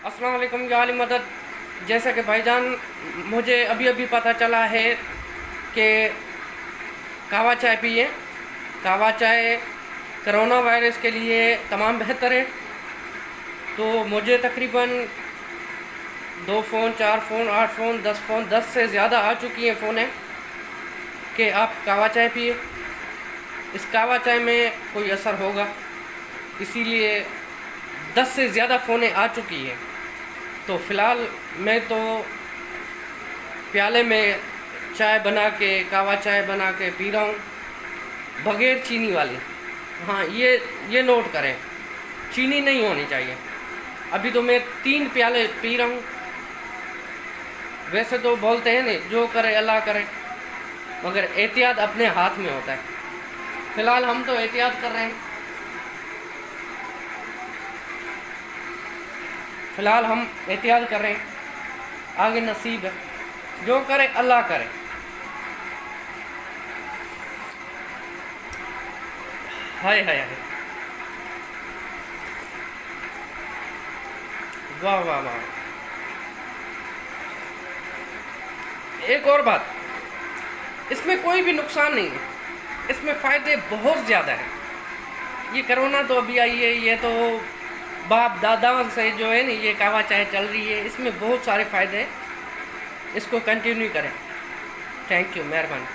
السلام علیکم یا علی مدد. جیسا کہ بھائی جان مجھے ابھی پتہ چلا ہے کہ کہوہ چائے پیے. کہوہ چائے کرونا وائرس کے لیے تمام بہتر ہے. تو مجھے تقریباً 2 فون 4 فون 8 فون 10 فون 10 سے زیادہ آ چکی ہیں فونیں کہ آپ کہوہ چائے پیے. اس کہوہ چائے میں کوئی اثر ہوگا، اسی لیے 10 سے زیادہ فونیں آ چکی ہیں. تو فی الحال میں تو پیالے میں چائے بنا کے کہوہ چائے بنا کے پی رہا ہوں، بغیر چینی والی. ہاں یہ نوٹ کریں، چینی نہیں ہونی چاہیے. ابھی تو میں 3 پیالے پی رہا ہوں. ویسے تو بولتے ہیں نہیں جو کرے اللہ کرے، مگر احتیاط اپنے ہاتھ میں ہوتا ہے. فی الحال ہم تو احتیاط کر رہے ہیں. فی الحال ہم احتیاط کر رہے ہیں، آگے نصیب ہے، جو کرے اللہ کرے. ہائے ہائے ہائے، واہ واہ واہ. ایک اور بات، اس میں کوئی بھی نقصان نہیں ہے، اس میں فائدے بہت زیادہ ہیں. یہ کرونا تو ابھی آئی ہے، یہ تو باپ دادا سے جو ہے نا یہ کہوہ چائے چل رہی ہے. اس میں بہت سارے فائدے ہیں، اس کو کنٹینیو کریں. تھینک یو، مہربانی.